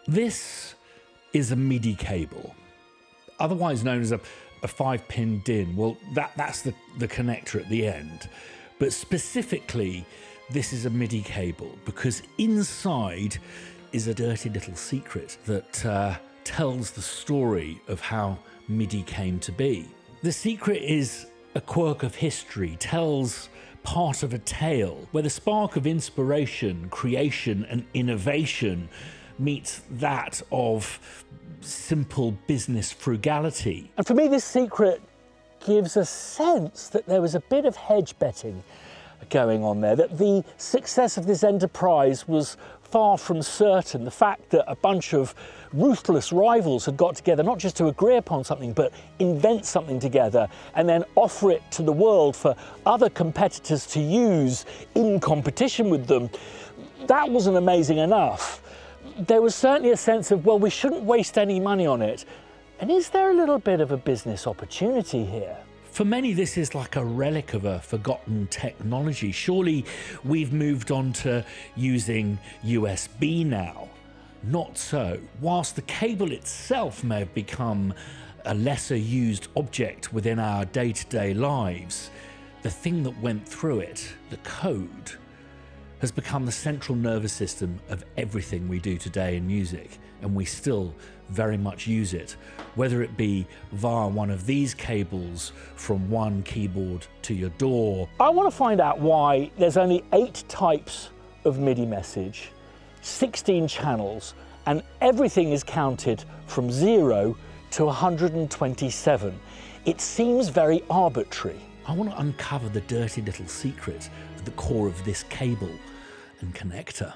This is a MIDI cable, otherwise known as a 5-pin DIN. Well, that's the connector at the end. But specifically, this is a MIDI cable because inside is a dirty little secret that tells the story of how MIDI came to be. The secret is a quirk of history, tells part of a tale where the spark of inspiration, creation and innovation meets that of simple business frugality. And for me, this secret gives a sense that there was a bit of hedge betting going on there, that the success of this enterprise was far from certain. The fact that a bunch of ruthless rivals had got together, not just to agree upon something, but invent something together and then offer it to the world for other competitors to use in competition with them, that wasn't amazing enough. There was certainly a sense of, well, we shouldn't waste any money on it. And is there a little bit of a business opportunity here? For many, this is like a relic of a forgotten technology. Surely we've moved on to using USB now. Not so. Whilst the cable itself may have become a lesser used object within our day-to-day lives, the thing that went through it, the code, has become the central nervous system of everything we do today in music, and we still very much use it, whether it be via one of these cables from one keyboard to your door. I want to find out why there's only 8 types of MIDI message, 16 channels, and everything is counted from 0 to 127. It seems very arbitrary. I want to uncover the dirty little secret at the core of this cable and connector.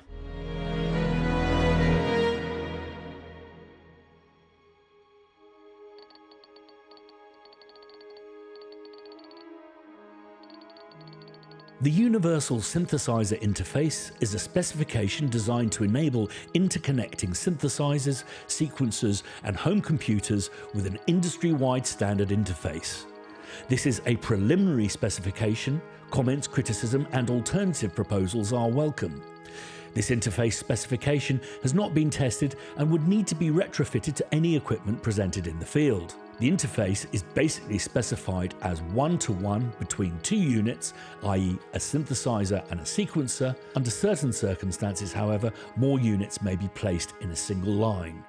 The Universal Synthesizer Interface is a specification designed to enable interconnecting synthesizers, sequencers, and home computers with an industry-wide standard interface. This is a preliminary specification. Comments, criticism, and alternative proposals are welcome. This interface specification has not been tested and would need to be retrofitted to any equipment presented in the field. The interface is basically specified as one-to-one between 2 units, i.e. a synthesizer and a sequencer. Under certain circumstances, however, more units may be placed in a single line.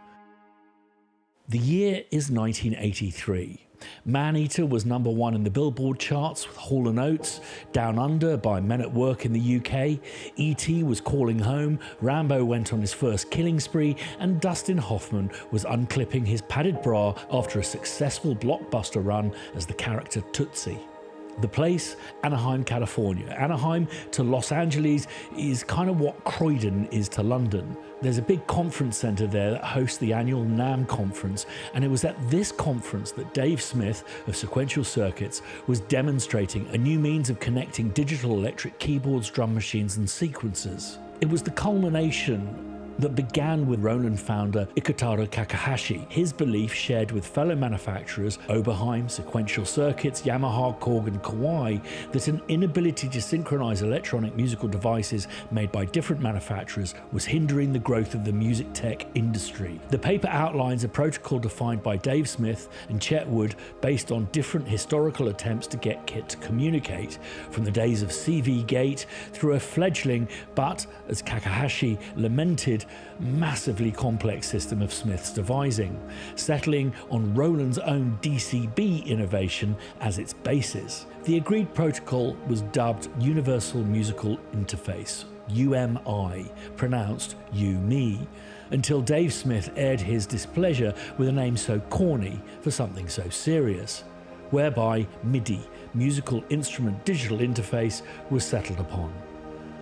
The year is 1983. Man-Eater was #1 in the Billboard charts with Hall & Oates, Down Under by Men at Work in the UK, E.T. was calling home, Rambo went on his first killing spree, and Dustin Hoffman was unclipping his padded bra after a successful blockbuster run as the character Tootsie. The place, Anaheim, California. Anaheim to Los Angeles is kind of what Croydon is to London. There's a big conference centre there that hosts the annual NAMM conference, and it was at this conference that Dave Smith of Sequential Circuits was demonstrating a new means of connecting digital electric keyboards, drum machines and sequencers. It was the culmination that began with Roland founder Ikutaro Takahashi, his belief shared with fellow manufacturers Oberheim, Sequential Circuits, Yamaha, Korg and Kawai that an inability to synchronize electronic musical devices made by different manufacturers was hindering the growth of the music tech industry. The paper outlines a protocol defined by Dave Smith and Chet Wood based on different historical attempts to get kit to communicate, from the days of CV Gate through a fledgling but, as Takahashi lamented, massively complex system of Smith's devising, settling on Roland's own DCB innovation as its basis. The agreed protocol was dubbed Universal Musical Interface, UMI, pronounced you-me, until Dave Smith aired his displeasure with a name so corny for something so serious, whereby MIDI, Musical Instrument Digital Interface, was settled upon.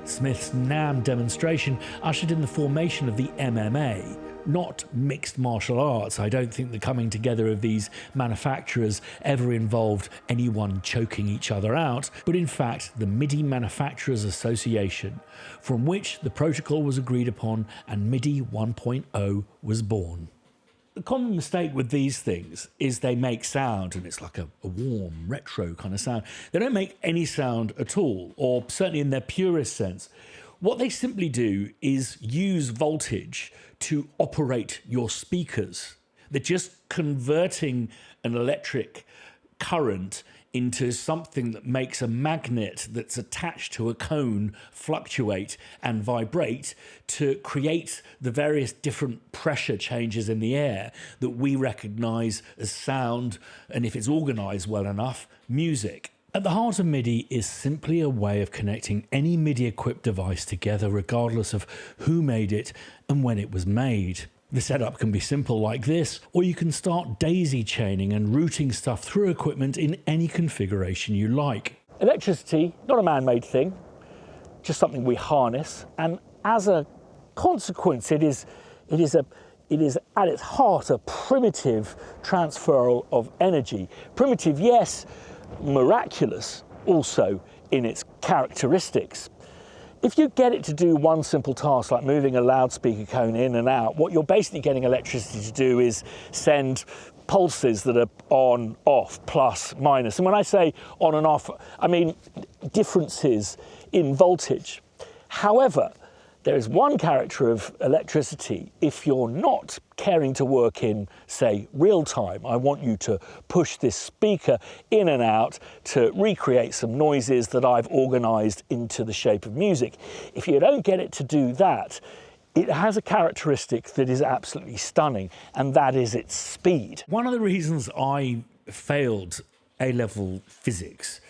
Smith's NAMM demonstration ushered in the formation of the MMA, not mixed martial arts. I don't think the coming together of these manufacturers ever involved anyone choking each other out, but in fact the MIDI Manufacturers Association, from which the protocol was agreed upon and MIDI 1.0 was born. The common mistake with these things is they make sound, and it's like a warm, retro kind of sound. They don't make any sound at all, or certainly in their purest sense. What they simply do is use voltage to operate your speakers. They're just converting an electric current into something that makes a magnet that's attached to a cone fluctuate and vibrate to create the various different pressure changes in the air that we recognize as sound, and if it's organized well enough, music. At the heart of MIDI is simply a way of connecting any MIDI-equipped device together regardless of who made it and when it was made. The setup can be simple like this, or you can start daisy chaining and routing stuff through equipment in any configuration you like. Electricity, not a man-made thing, just something we harness, and as a consequence it is at its heart a primitive transfer of energy. Primitive, yes, miraculous also in its characteristics. If you get it to do one simple task like moving a loudspeaker cone in and out, what you're basically getting electricity to do is send pulses that are on, off, plus, minus. And when I say on and off, I mean differences in voltage. However, there is one character of electricity. If you're not caring to work in, say, real time, I want you to push this speaker in and out to recreate some noises that I've organized into the shape of music. If you don't get it to do that, it has a characteristic that is absolutely stunning, and that is its speed. One of the reasons I failed A-level physics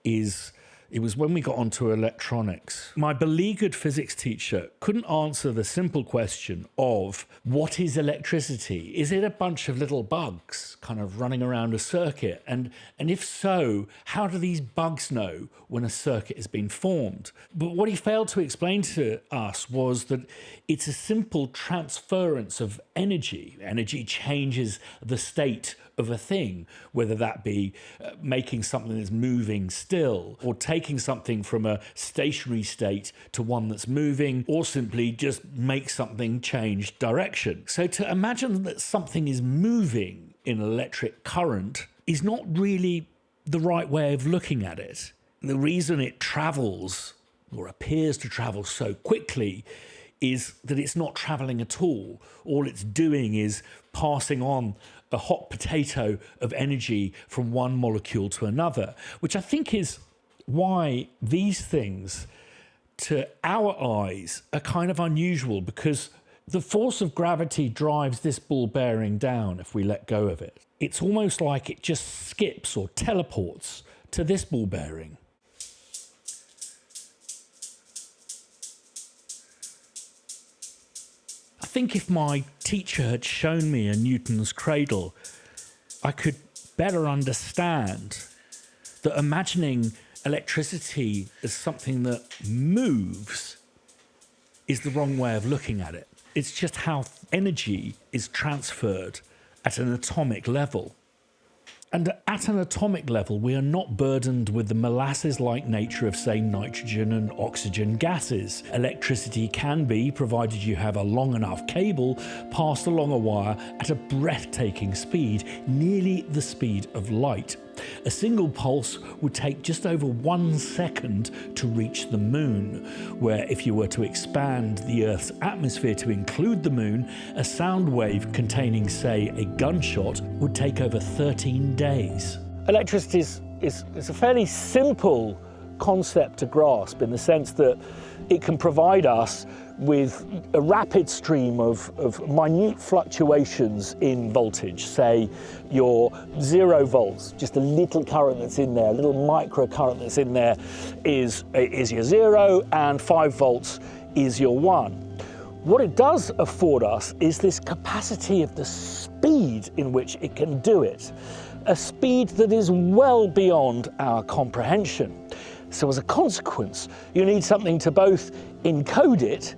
is it was when we got onto electronics. My beleaguered physics teacher couldn't answer the simple question of what is electricity? Is it a bunch of little bugs kind of running around a circuit? And if so, how do these bugs know when a circuit has been formed? But what he failed to explain to us was that it's a simple transference of energy. Energy changes the state of a thing, whether that be making something that's moving still, or taking something from a stationary state to one that's moving, or simply just make something change direction. So to imagine that something is moving in electric current is not really the right way of looking at it. The reason it travels, or appears to travel so quickly, is that it's not traveling at all. All it's doing is passing on a hot potato of energy from one molecule to another, which I think is why these things, to our eyes, are kind of unusual, because the force of gravity drives this ball bearing down if we let go of it. It's almost like it just skips or teleports to this ball bearing. I think if my teacher had shown me a Newton's cradle, I could better understand that imagining electricity as something that moves is the wrong way of looking at it. It's just how energy is transferred at an atomic level. And at an atomic level, we are not burdened with the molasses-like nature of, say, nitrogen and oxygen gases. Electricity can be, provided you have a long enough cable, passed along a wire at a breathtaking speed, nearly the speed of light. A single pulse would take just over 1 second to reach the moon, where if you were to expand the Earth's atmosphere to include the moon, a sound wave containing, say, a gunshot would take over 13 days. Electricity is a fairly simple concept to grasp, in the sense that it can provide us with a rapid stream of minute fluctuations in voltage. Say your 0 volts, just a little current that's in there, a little micro current that's in there is your 0, and 5 volts is your 1. What it does afford us is this capacity of the speed in which it can do it, a speed that is well beyond our comprehension. So as a consequence, you need something to both encode it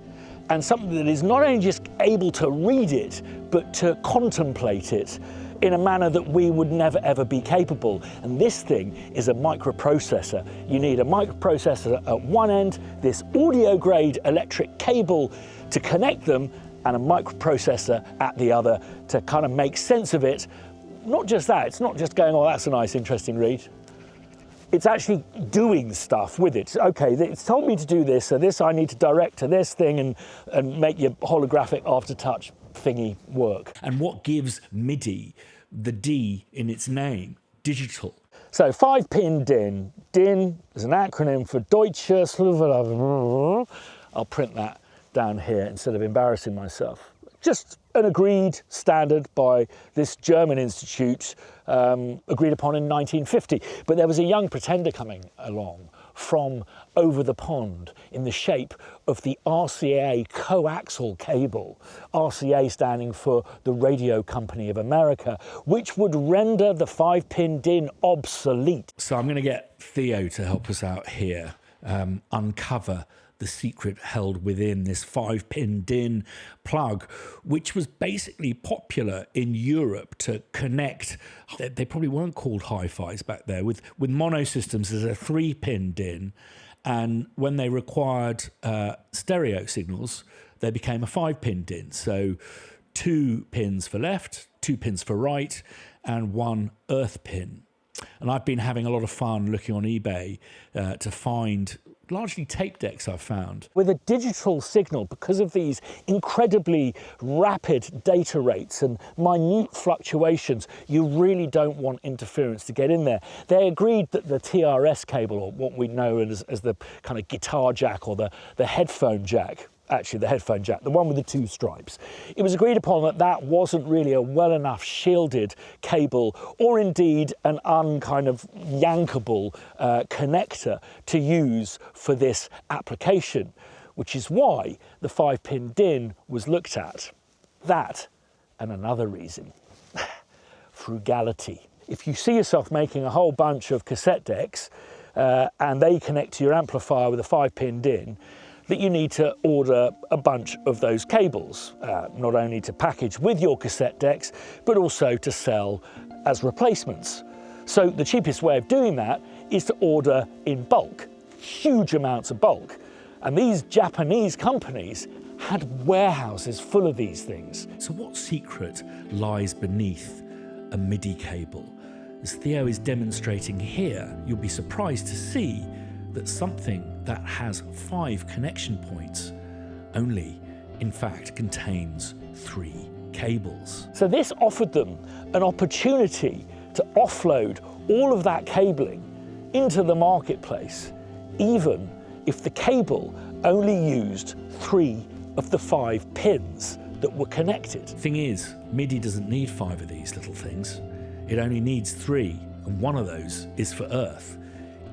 and something that is not only just able to read it, but to contemplate it in a manner that we would never ever be capable. And this thing is a microprocessor. You need a microprocessor at one end, this audio grade electric cable to connect them, and a microprocessor at the other to kind of make sense of it. Not just that, it's not just going, oh, that's a nice, interesting read. it's actually doing stuff with it. Okay, it's told me to do this, so this I need to direct to this thing and make your holographic aftertouch thingy work. And what gives MIDI the D in its name? Digital. So 5-pin DIN. DIN is an acronym for Deutsche. I'll print that down here instead of embarrassing myself. Just an agreed standard by this German institute, agreed upon in 1950. But there was a young pretender coming along from over the pond in the shape of the RCA coaxial cable, RCA standing for the Radio Company of America, which would render the 5-pin DIN obsolete. So I'm going to get Theo to help us out here, uncover the secret held within this 5-pin DIN plug, which was basically popular in Europe to connect. They probably weren't called hi-fis back there. With mono systems, there's a 3-pin DIN, and when they required stereo signals, they became a 5-pin DIN. So 2 pins for left, 2 pins for right, and 1 earth pin. And I've been having a lot of fun looking on eBay to find largely tape decks I've found. With a digital signal, because of these incredibly rapid data rates and minute fluctuations, you really don't want interference to get in there. They agreed that the TRS cable, or what we know as the kind of guitar jack or the headphone jack, actually the headphone jack, the one with the 2 stripes. It was agreed upon that that wasn't really a well enough shielded cable, or indeed an unkind of yankable connector to use for this application, which is why the 5-pin DIN was looked at. That and another reason, frugality. If you see yourself making a whole bunch of cassette decks and they connect to your amplifier with a 5-pin DIN, that you need to order a bunch of those cables, not only to package with your cassette decks, but also to sell as replacements. So the cheapest way of doing that is to order in bulk, huge amounts of bulk. And these Japanese companies had warehouses full of these things. So what secret lies beneath a MIDI cable? As Theo is demonstrating here, you'll be surprised to see that something that has 5 connection points only, in fact, contains 3 cables. So this offered them an opportunity to offload all of that cabling into the marketplace, even if the cable only used 3 of the 5 pins that were connected. Thing is, MIDI doesn't need 5 of these little things. It only needs 3, and one of those is for Earth.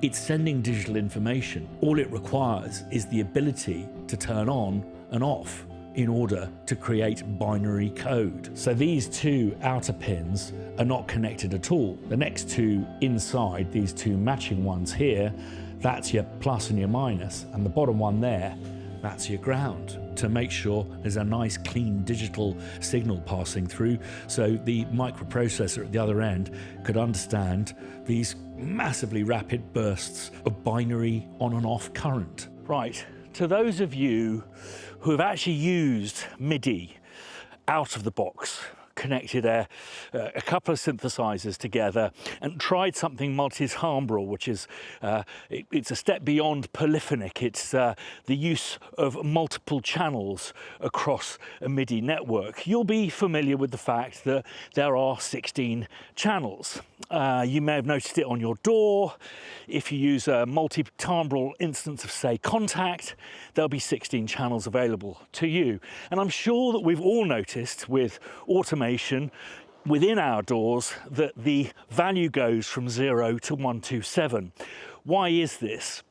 It's sending digital information. All it requires is the ability to turn on and off in order to create binary code. So these 2 outer pins are not connected at all. The next 2 inside, these 2 matching ones here, that's your plus and your minus, and the bottom one there, that's your ground, to make sure there's a nice clean digital signal passing through, so the microprocessor at the other end could understand these massively rapid bursts of binary on and off current. Right, to those of you who have actually used MIDI out of the box, connected a couple of synthesizers together and tried something multi-timbral, which is it's a step beyond polyphonic. It's the use of multiple channels across a MIDI network. You'll be familiar with the fact that there are 16 channels. You may have noticed it on your door. If you use a multi-timbral instance of, say, Contact, there'll be 16 channels available to you. And I'm sure that we've all noticed with automation within our doors that the value goes from 0 to 127. Why is this?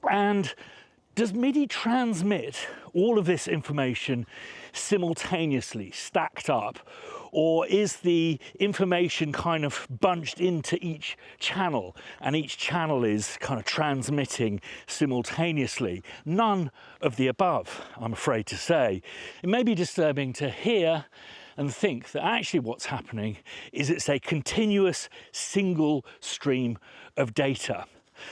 And does MIDI transmit all of this information simultaneously, stacked up? Or is the information kind of bunched into each channel, and each channel is kind of transmitting simultaneously? None of the above, I'm afraid to say. It may be disturbing to hear and think that actually what's happening is it's a continuous single stream of data.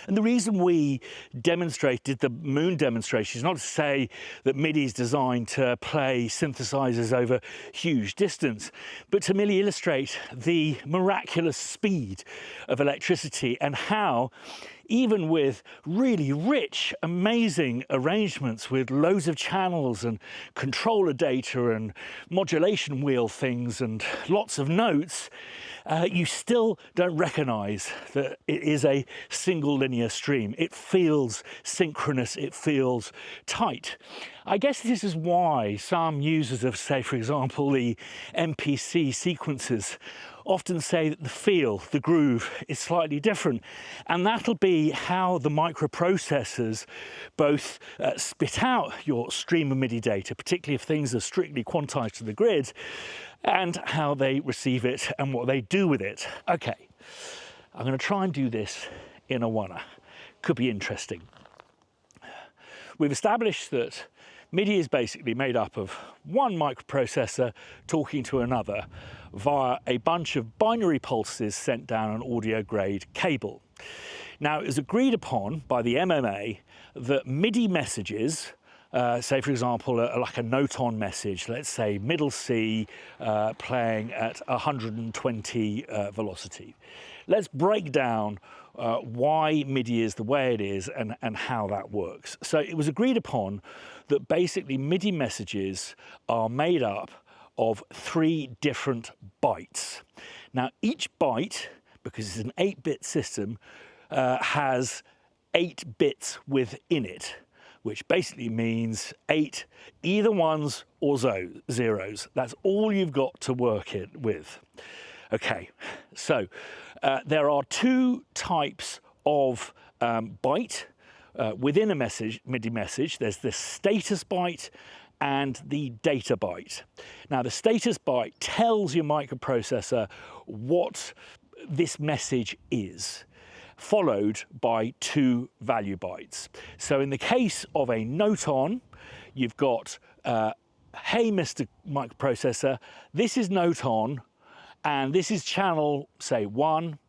And the reason we demonstrated the Moon demonstration is not to say that MIDI is designed to play synthesizers over huge distance, but to merely illustrate the miraculous speed of electricity and how, even with really rich, amazing arrangements with loads of channels and controller data and modulation wheel things and lots of notes, you still don't recognize that it is a single linear stream. It feels synchronous, it feels tight. I guess this is why some users of, say, for example, the MPC sequences often say that the feel, the groove, is slightly different. And that'll be how the microprocessors both spit out your stream of MIDI data, particularly if things are strictly quantized to the grid, and how they receive it and what they do with it. Okay, I'm going to try and do this in a oneer. Could be interesting. We've established that MIDI is basically made up of one microprocessor talking to another via a bunch of binary pulses sent down an audio grade cable. Now, it was agreed upon by the MMA that MIDI messages, say for example like a note-on message, let's say middle C playing at 120 velocity. Let's break down why MIDI is the way it is and how that works. So it was agreed upon that basically MIDI messages are made up of 3 different bytes. Now each byte, because it's an 8-bit system, has 8 bits within it, which basically means 8 either ones or zeros. That's all you've got to work it with. Okay, so there are 2 types of byte within a MIDI message. There's the status byte and the data byte. Now, the status byte tells your microprocessor what this message is, followed by 2 value bytes. So in the case of a note-on, you've got, hey, Mr. Microprocessor, this is note-on, and this is channel, say, 1,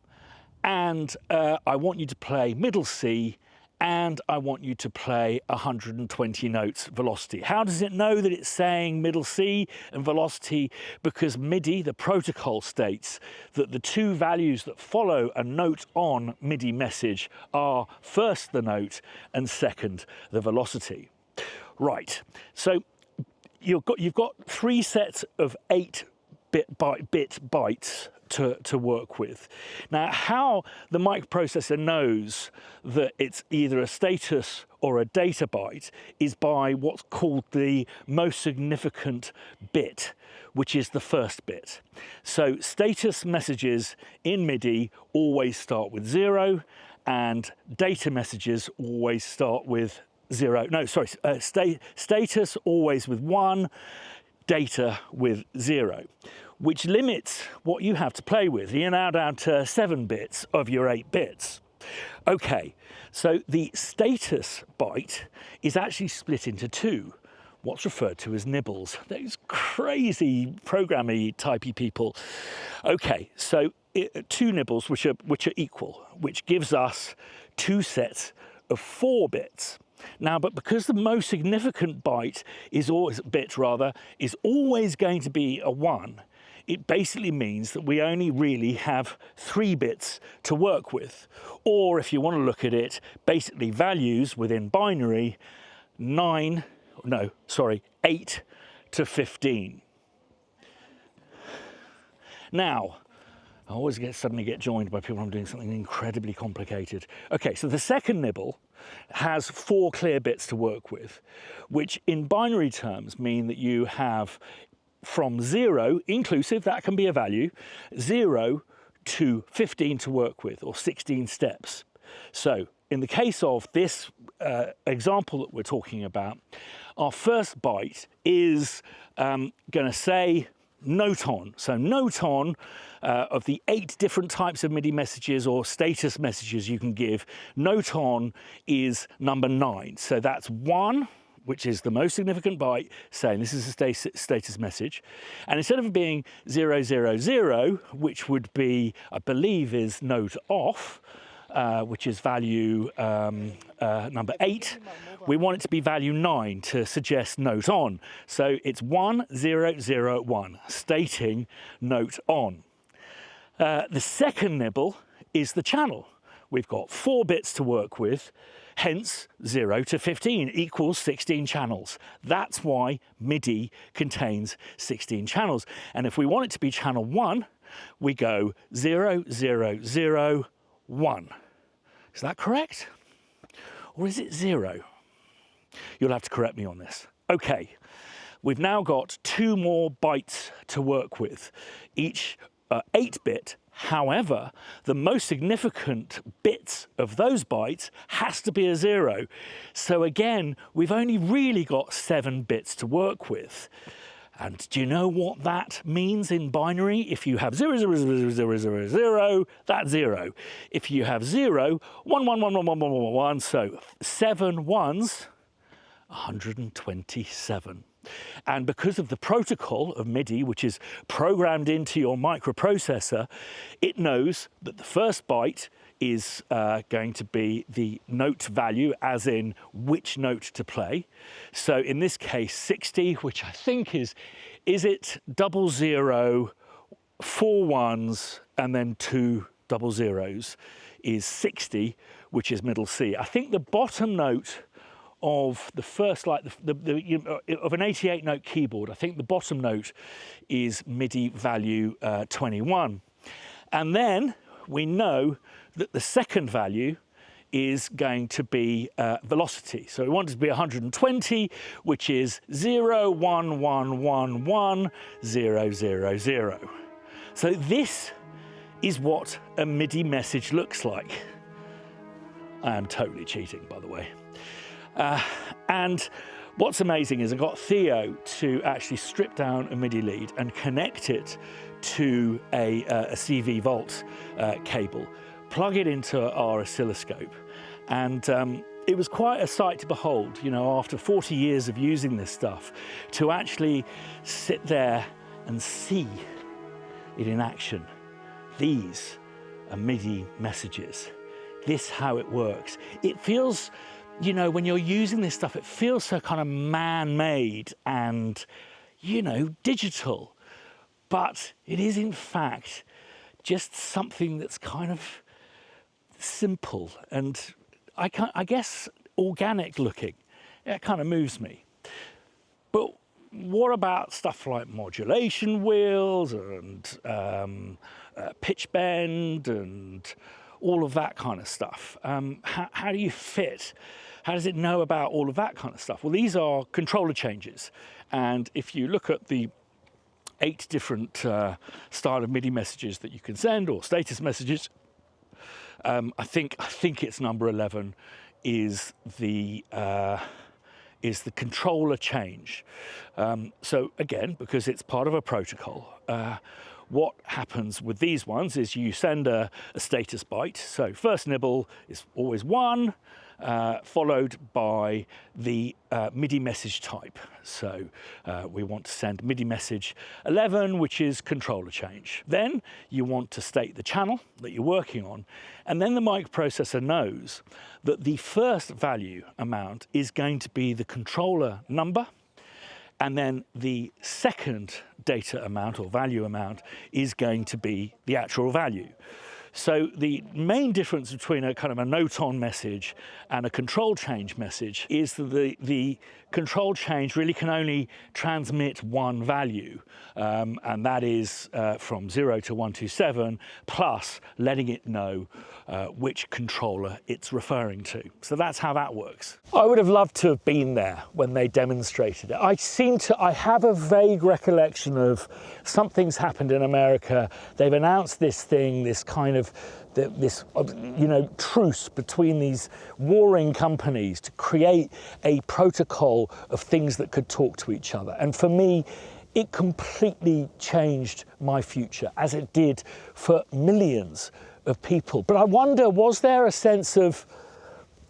and I want you to play middle C, and I want you to play 120 notes velocity. How does it know that it's saying middle C and velocity? Because MIDI, the protocol, states that the 2 values that follow a note-on MIDI message are first the note and second the velocity. Right, so you've got 3 sets of 8-bit bytes to work with. Now, how the microprocessor knows that it's either a status or a data byte is by what's called the most significant bit, which is the first bit. So status messages in MIDI always start with 0, and data messages always start with 0. No, sorry, status always with 1, data with 0, which limits what you have to play with. You're now down to 7 bits of your 8 bits. Okay, so the status byte is actually split into 2, what's referred to as nibbles. Those crazy programmy typey people. Okay, so 2 nibbles which are equal, which gives us 2 sets of 4 bits. Now, but because the most significant byte is always going to be a 1, it basically means that we only really have 3 bits to work with. Or if you want to look at it, basically values within binary, 8 to 15. Now, I always suddenly get joined by people I'm doing something incredibly complicated. Okay, so the second nibble has 4 clear bits to work with, which in binary terms mean that you have from 0, inclusive, that can be a value, 0 to 15 to work with, or 16 steps. So in the case of this example that we're talking about, our first byte is going to say note-on. So note-on, of the 8 different types of MIDI messages or status messages you can give, note-on is number 9. So that's 1, which is the most significant byte, saying this is a status message. And instead of being 0, 0, 0, which would be, I believe, is note off, which is value number 8, we want it to be value 9 to suggest note on. So it's 1, 0, 0, 1, stating note on. The second nibble is the channel, we've got 4 bits to work with, hence 0 to 15 equals 16 channels. That's why MIDI contains 16 channels. And if we want it to be channel 1, we go 0, 0, 0, 1. Is that correct? Or is it 0? You'll have to correct me on this. Okay, we've now got 2 more bytes to work with, each 8-bit. However, the most significant bits of those bytes has to be a 0. So again, we've only really got 7 bits to work with. And do you know what that means in binary? If you have 0, 0, 0, 0, 0, 0, that's 0. If you have 0, 1, 1, 1, 1, 1, 1, 1, 1, so 7 ones, 127. And because of the protocol of MIDI, which is programmed into your microprocessor, it knows that the first byte is going to be the note value, as in which note to play. So in this case, 60, which I think is it 00, 4 ones, and then 2 00s is 60, which is middle C. I think the bottom note of the first, like of an 88-note keyboard, I think the bottom note is MIDI value 21. And then we know that the second value is going to be velocity. So we want it to be 120, which is 0, 1, 1, 1, 1, 0, 0, 0. So this is what a MIDI message looks like. I am totally cheating, by the way. And what's amazing is I got Theo to actually strip down a MIDI lead and connect it to a CV Volt cable, plug it into our oscilloscope, and it was quite a sight to behold, you know, after 40 years of using this stuff, to actually sit there and see it in action. These are MIDI messages. This how it works. It feels, you know, when you're using this stuff, it feels so kind of man-made and, you know, digital. But it is, in fact, just something that's kind of simple and, I guess, organic looking. It kind of moves me. But what about stuff like modulation wheels and pitch bend and all of that kind of stuff? How do you fit? How does it know about all of that kind of stuff? Well, these are controller changes. And if you look at the 8 different style of MIDI messages that you can send, or status messages, I think it's number 11 is the controller change. So again, because it's part of a protocol, what happens with these ones is you send a status byte. So first nibble is always 1, followed by the MIDI message type. So we want to send MIDI message 11, which is controller change. Then you want to state the channel that you're working on, and then the microprocessor knows that the first value amount is going to be the controller number, and then the second data amount or value amount is going to be the actual value. So the main difference between a kind of a note-on message and a control change message is that the control change really can only transmit one value, and that is from 0 to 127, plus letting it know which controller it's referring to. So that's how that works. I would have loved to have been there when they demonstrated it. I have a vague recollection of something's happened in America. They've announced this thing, this kind of truce between these warring companies to create a protocol of things that could talk to each other. And for me, it completely changed my future, as it did for millions of people. But I wonder, was there a sense of,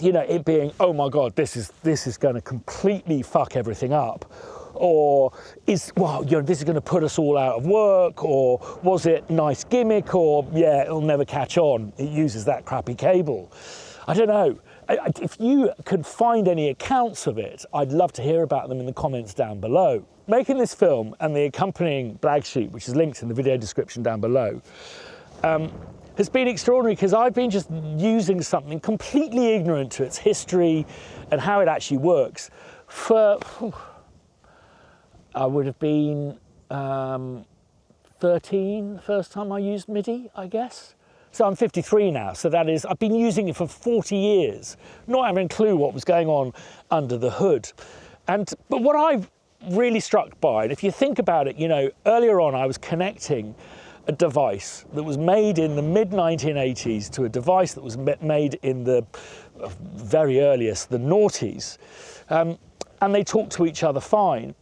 you know, it being, oh my God, this is going to completely fuck everything up? Or this is going to put us all out of work? Or was it nice gimmick? Or, yeah, it'll never catch on, it uses that crappy cable? I don't know. If you could find any accounts of it, I'd love to hear about them in the comments down below. Making this film and the accompanying brag sheet, which is linked in the video description down below, has been extraordinary because I've been just using something completely ignorant to its history and how it actually works for, I would have been 13 the first time I used MIDI, I guess. So I'm 53 now, so that is, I've been using it for 40 years, not having a clue what was going on under the hood. But what I've really struck by, and if you think about it, you know, earlier on I was connecting a device that was made in the mid-1980s to a device that was made in the very earliest, the noughties, and they talk to each other fine.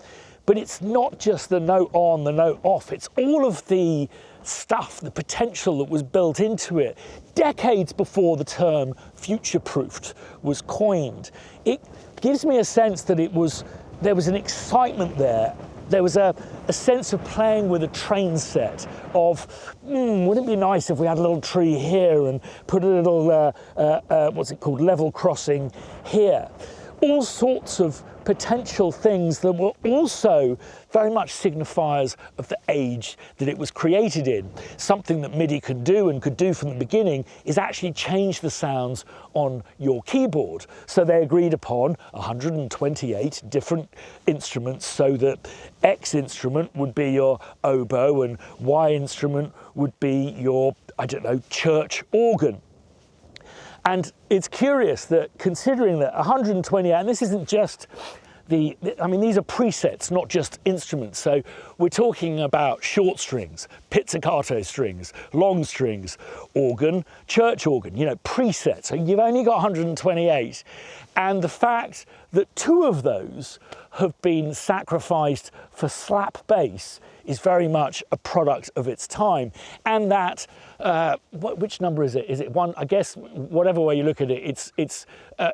But it's not just the note on, the note off, it's all of the stuff, the potential that was built into it decades before the term future-proofed was coined. It gives me a sense that there was an excitement there. There was a sense of playing with a train set of, wouldn't it be nice if we had a little tree here and put a little, what's it called, level crossing here. All sorts of potential things that were also very much signifiers of the age that it was created in. Something that MIDI can do and could do from the beginning is actually change the sounds on your keyboard. So they agreed upon 128 different instruments so that X instrument would be your oboe and Y instrument would be your, I don't know, church organ. And it's curious that considering that 128, and this isn't just I mean, these are presets, not just instruments. So we're talking about short strings, pizzicato strings, long strings, organ, church organ, you know, presets. So you've only got 128. And the fact that 2 of those have been sacrificed for slap bass is very much a product of its time. And that, which number is it? Is it 1? I guess whatever way you look at it, it's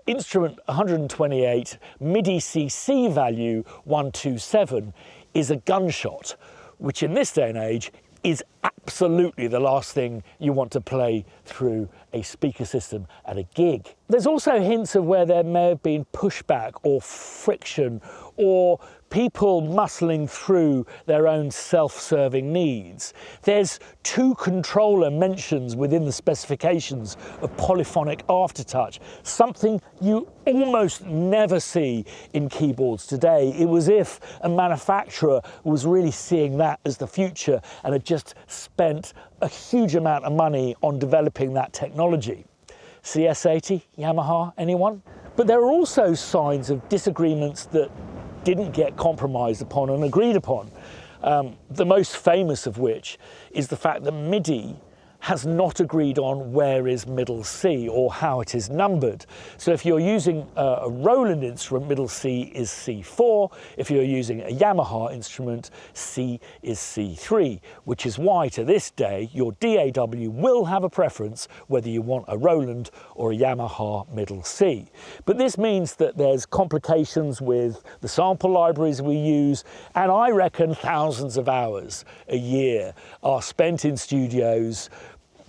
instrument 128, MIDI CC value 127 is a gunshot, which in this day and age is absolutely the last thing you want to play through a speaker system at a gig. There's also hints of where there may have been pushback or friction or people muscling through their own self-serving needs. There's 2 controller mentions within the specifications of polyphonic aftertouch, something you almost never see in keyboards today. It was if a manufacturer was really seeing that as the future and had just spent a huge amount of money on developing that technology. CS80, Yamaha, anyone? But there are also signs of disagreements that didn't get compromised upon and agreed upon. The most famous of which is the fact that MIDI has not agreed on where is middle C or how it is numbered. So if you're using a Roland instrument, middle C is C4. If you're using a Yamaha instrument, C is C3, which is why to this day your DAW will have a preference whether you want a Roland or a Yamaha middle C. But this means that there's complications with the sample libraries we use, and I reckon thousands of hours a year are spent in studios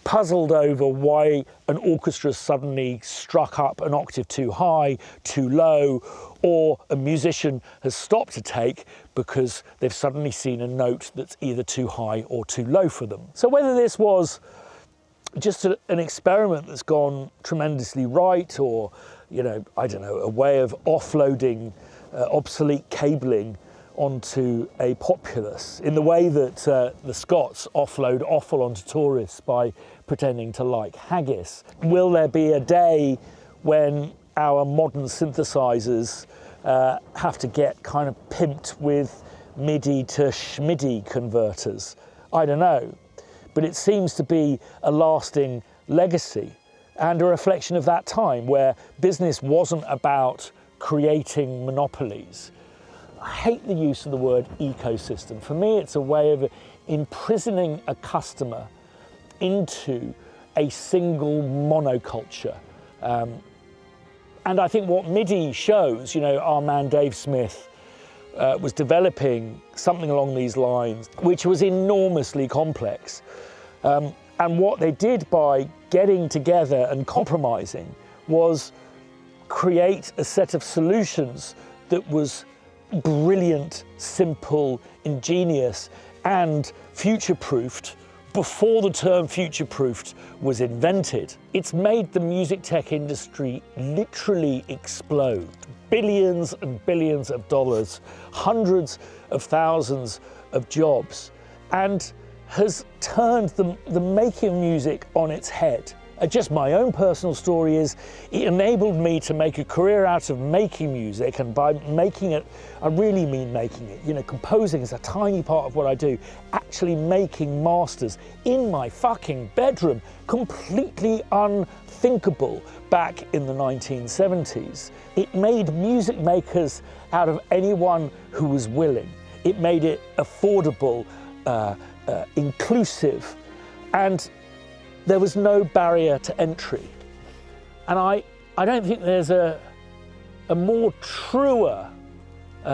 puzzled over why an orchestra suddenly struck up an octave too high, too low, or a musician has stopped a take because they've suddenly seen a note that's either too high or too low for them. So whether this was just an experiment that's gone tremendously right, or, you know, I don't know, a way of offloading obsolete cabling onto a populace in the way that the Scots offload offal onto tourists by pretending to like haggis. Will there be a day when our modern synthesizers have to get kind of pimped with MIDI to SCHMIDI converters? I don't know, but it seems to be a lasting legacy and a reflection of that time where business wasn't about creating monopolies. I hate the use of the word ecosystem. For me, it's a way of imprisoning a customer into a single monoculture. And I think what MIDI shows, you know, our man Dave Smith was developing something along these lines, which was enormously complex. And what they did by getting together and compromising was create a set of solutions that was brilliant, simple, ingenious, and future-proofed before the term future-proofed was invented. It's made the music tech industry literally explode. Billions and billions of dollars, hundreds of thousands of jobs, and has turned the making of music on its head. Just my own personal story is it enabled me to make a career out of making music, and by making it, I really mean making it. You know, composing is a tiny part of what I do. Actually making masters in my fucking bedroom, completely unthinkable back in the 1970s. It made music makers out of anyone who was willing. It made it affordable, inclusive, and there was no barrier to entry. And I don't think there's a more truer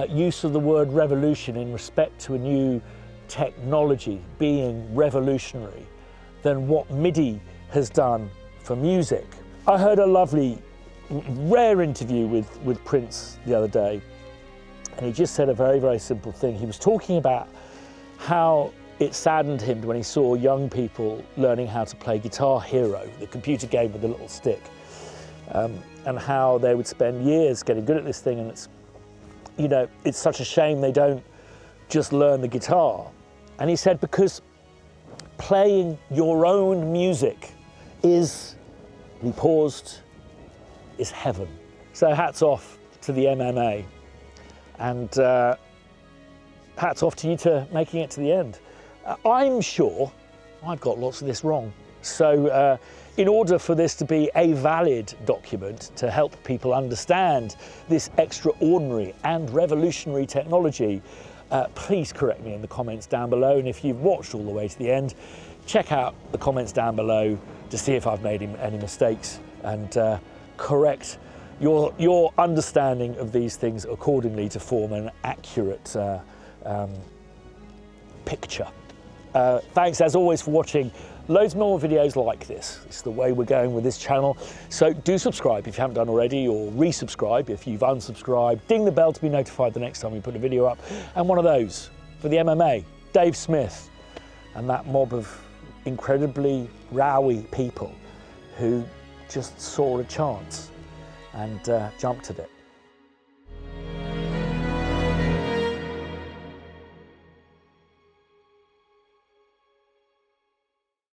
use of the word revolution in respect to a new technology being revolutionary than what MIDI has done for music. I heard a lovely, rare interview with Prince the other day, and he just said a very, very simple thing. He was talking about how it saddened him when he saw young people learning how to play Guitar Hero, the computer game with the little stick, and how they would spend years getting good at this thing, and it's, you know, it's such a shame they don't just learn the guitar. And he said, because playing your own music is, he paused, is heaven. So hats off to the MMA, and hats off to you to making it to the end. I'm sure I've got lots of this wrong. So in order for this to be a valid document to help people understand this extraordinary and revolutionary technology, please correct me in the comments down below. And if you've watched all the way to the end, check out the comments down below to see if I've made any mistakes, and correct your understanding of these things accordingly to form an accurate picture. Thanks as always for watching. Loads more videos like this. It's the way we're going with this channel. So do subscribe if you haven't done already, or resubscribe if you've unsubscribed. Ding the bell to be notified the next time we put a video up. And one of those for the MMA, Dave Smith, and that mob of incredibly rowy people who just saw a chance and jumped at it.